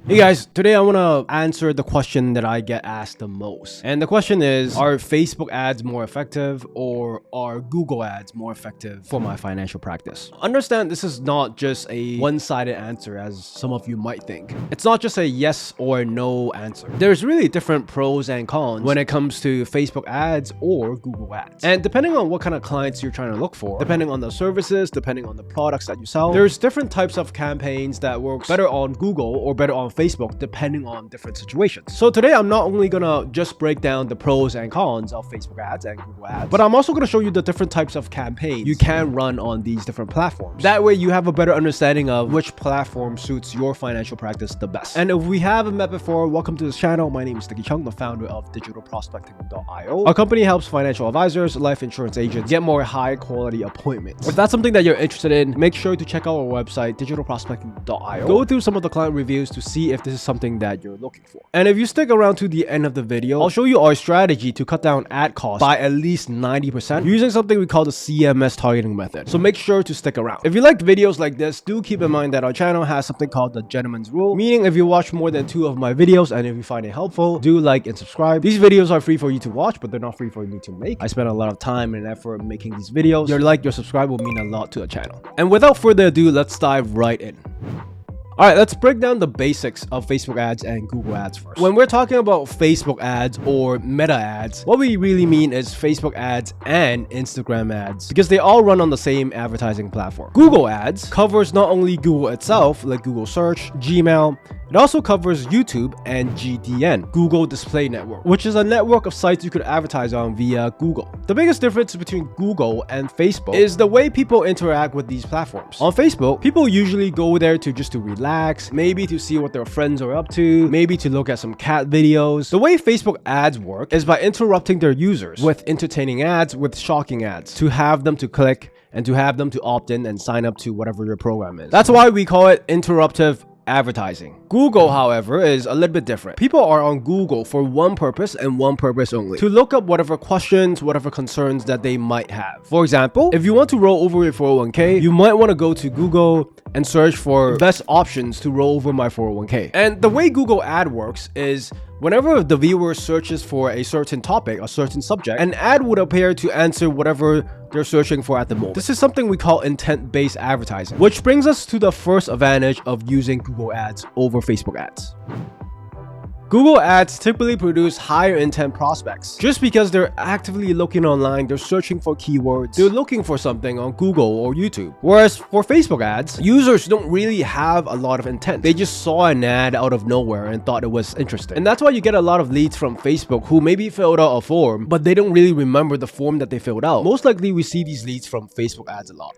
Hey guys, today I want to answer the question that I get asked the most. And the question is, are Facebook ads more effective or are Google ads more effective for my financial practice? Understand this is not just a one-sided answer as some of you might think. It's not just a yes or no answer. There's really different pros and cons when it comes to Facebook ads or Google ads. And depending on what kind of clients you're trying to look for, depending on the services, depending on the products that you sell, there's different types of campaigns that work better on Google or better on Facebook depending on different situations. So today I'm not only gonna just break down the pros and cons of Facebook ads and Google ads, but I'm also gonna show you the different types of campaigns you can run on these different platforms. That way you have a better understanding of which platform suits your financial practice the best. And if we haven't met before, welcome to this channel. My name is Sticky Chung, the founder of digitalprospecting.io. Our company helps financial advisors, life insurance agents get more high quality appointments. If that's something that you're interested in, make sure to check out our website, digitalprospecting.io. Go through some of the client reviews to see if this is something that you're looking for. And if you stick around to the end of the video, I'll show you our strategy to cut down ad costs by at least 90% using something we call the CMS targeting method. So make sure to stick around. If you like videos like this, do keep in mind that our channel has something called the Genetlemen's rule, meaning if you watch more than 2 of my videos and if you find it helpful, do like and subscribe. These videos are free for you to watch, but they're not free for me to make. I spend a lot of time and effort making these videos. Your like, your subscribe will mean a lot to the channel. And without further ado, let's dive right in. Alright, let's break down the basics of Facebook ads and Google ads first. When we're talking about Facebook ads or meta ads, what we really mean is Facebook ads and Instagram ads because they all run on the same advertising platform. Google ads covers not only Google itself, like Google Search, Gmail, it also covers YouTube and GDN, Google Display Network, which is a network of sites you could advertise on via Google. The biggest difference between Google and Facebook is the way people interact with these platforms. On Facebook, people usually go there to relax, maybe to see what their friends are up to, maybe to look at some cat videos. The way Facebook ads work is by interrupting their users with entertaining ads, with shocking ads, to have them to click and to have them to opt in and sign up to whatever your program is. That's why we call it interruptive advertising. Google, however, is a little bit different. People are on Google for one purpose and one purpose only: to look up whatever questions, whatever concerns that they might have. For example, if you want to roll over your 401k, you might want to go to Google and search for best options to roll over my 401k. And the way Google ad works is whenever the viewer searches for a certain topic, a certain subject, an ad would appear to answer whatever they're searching for at the moment. This is something we call intent-based advertising, which brings us to the first advantage of using Google ads over Facebook ads. Google ads typically produce higher intent prospects. Just because they're actively looking online, they're searching for keywords, they're looking for something on Google or YouTube. Whereas for Facebook ads, users don't really have a lot of intent. They just saw an ad out of nowhere and thought it was interesting. And that's why you get a lot of leads from Facebook who maybe filled out a form, but they don't really remember the form that they filled out. Most likely we see these leads from Facebook ads a lot.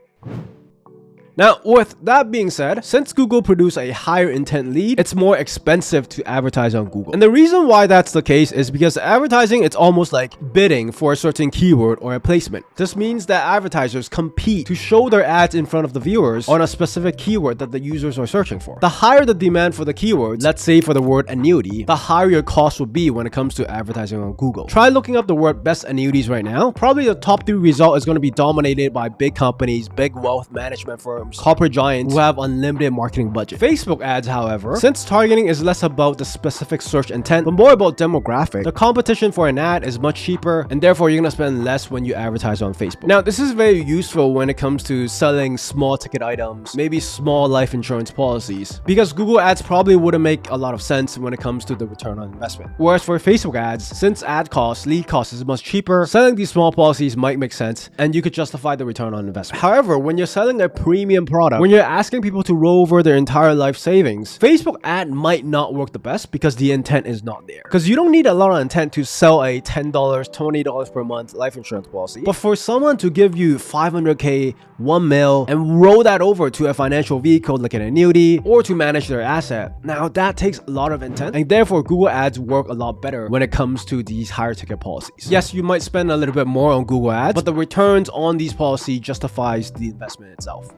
Now, with that being said, since Google produces a higher intent lead, it's more expensive to advertise on Google. And the reason why that's the case is because advertising, it's almost like bidding for a certain keyword or a placement. This means that advertisers compete to show their ads in front of the viewers on a specific keyword that the users are searching for. The higher the demand for the keyword, let's say for the word annuity, the higher your cost will be when it comes to advertising on Google. Try looking up the word best annuities right now. Probably the top 3 result is going to be dominated by big companies, big wealth management firms, corporate giants who have unlimited marketing budget. Facebook ads, however, since targeting is less about the specific search intent but more about demographic, the competition for an ad is much cheaper and therefore you're gonna spend less when you advertise on Facebook. Now, this is very useful when it comes to selling small ticket items, maybe small life insurance policies, because Google ads probably wouldn't make a lot of sense when it comes to the return on investment. Whereas for Facebook ads, since ad cost, lead cost is much cheaper, selling these small policies might make sense and you could justify the return on investment. However, when you're selling a premium product, when you're asking people to roll over their entire life savings, Facebook ad might not work the best because the intent is not there. Because you don't need a lot of intent to sell a $10, $20 per month life insurance policy. But for someone to give you $500K, $1 million, and roll that over to a financial vehicle like an annuity or to manage their asset, now that takes a lot of intent, and therefore Google ads work a lot better when it comes to these higher ticket policies. Yes, you might spend a little bit more on Google ads, but the returns on these policies justifies the investment itself.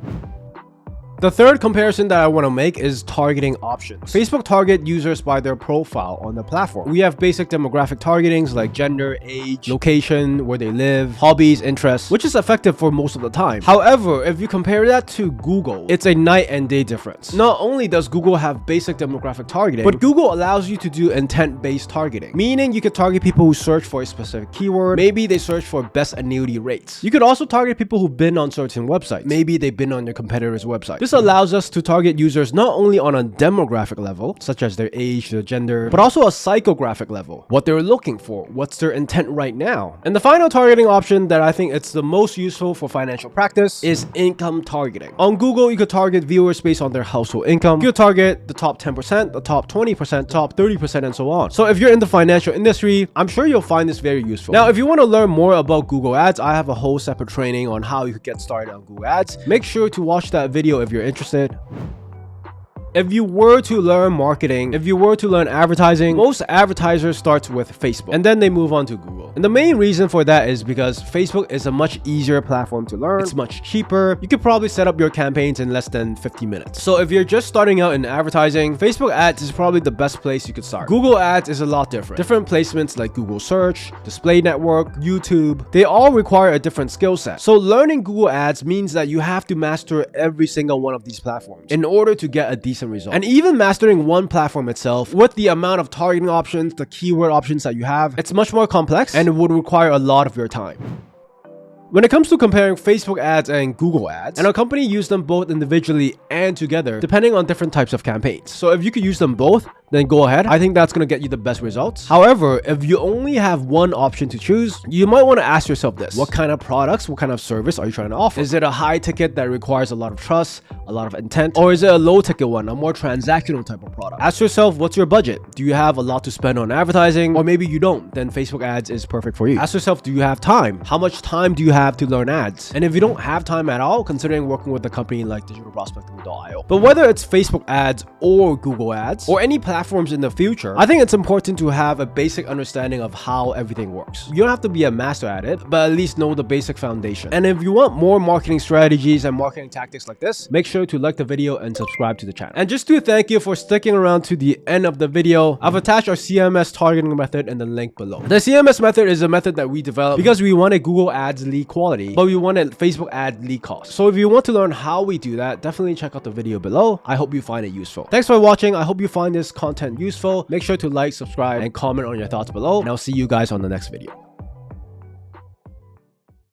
The third comparison that I want to make is targeting options. Facebook target users by their profile on the platform. We have basic demographic targetings like gender, age, location, where they live, hobbies, interests, which is effective for most of the time. However, if you compare that to Google, it's a night and day difference. Not only does Google have basic demographic targeting, but Google allows you to do intent-based targeting, meaning you could target people who search for a specific keyword. Maybe they search for best annuity rates. You could also target people who've been on certain websites. Maybe they've been on your competitor's website. This allows us to target users not only on a demographic level, such as their age, their gender, but also a psychographic level, what they're looking for, what's their intent right now. And the final targeting option that I think it's the most useful for financial practice is income targeting. On Google, you could target viewers based on their household income. You could target the top 10%, the top 20%, top 30%, and so on. So if you're in the financial industry, I'm sure you'll find this very useful. Now, if you want to learn more about Google Ads, I have a whole separate training on how you could get started on Google Ads. Make sure to watch that video if you're interested. If you were to learn marketing, if you were to learn advertising, most advertisers start with Facebook and then they move on to Google. And the main reason for that is because Facebook is a much easier platform to learn. It's much cheaper. You could probably set up your campaigns in less than 50 minutes. So if you're just starting out in advertising, Facebook ads is probably the best place you could start. Google ads is a lot different. Different placements like Google Search, Display Network, YouTube, they all require a different skill set. So learning Google ads means that you have to master every single one of these platforms in order to get a decent result. And even mastering one platform itself, with the amount of targeting options, the keyword options that you have, it's much more complex and it would require a lot of your time. When it comes to comparing Facebook ads and Google ads, and a company use them both individually and together, depending on different types of campaigns. So if you could use them both, then go ahead. I think that's going to get you the best results. However, if you only have one option to choose, you might want to ask yourself this: what kind of products, what kind of service are you trying to offer? Is it a high ticket that requires a lot of trust, a lot of intent? Or is it a low ticket one, a more transactional type of product? Ask yourself, what's your budget? Do you have a lot to spend on advertising? Or maybe you don't, then Facebook ads is perfect for you. Ask yourself, do you have time? How much time do you have to learn ads? And if you don't have time at all, considering working with a company like digitalprospecting.io. But whether it's Facebook ads or Google ads or any platforms in the future, I think it's important to have a basic understanding of how everything works. You don't have to be a master at it, but at least know the basic foundation. And if you want more marketing strategies and marketing tactics like this, make sure to like the video and subscribe to the channel. And just to thank you for sticking around to the end of the video, I've attached our CMS targeting method in the link below. The CMS method is a method that we developed because we wanted Google ads lead quality, but we wanted Facebook ad lead cost. So if you want to learn how we do that, definitely check out the video below. I hope you find it useful. Thanks for watching. I hope you find this content useful. Make sure to like, subscribe, and comment on your thoughts below, and I'll see you guys on the next video.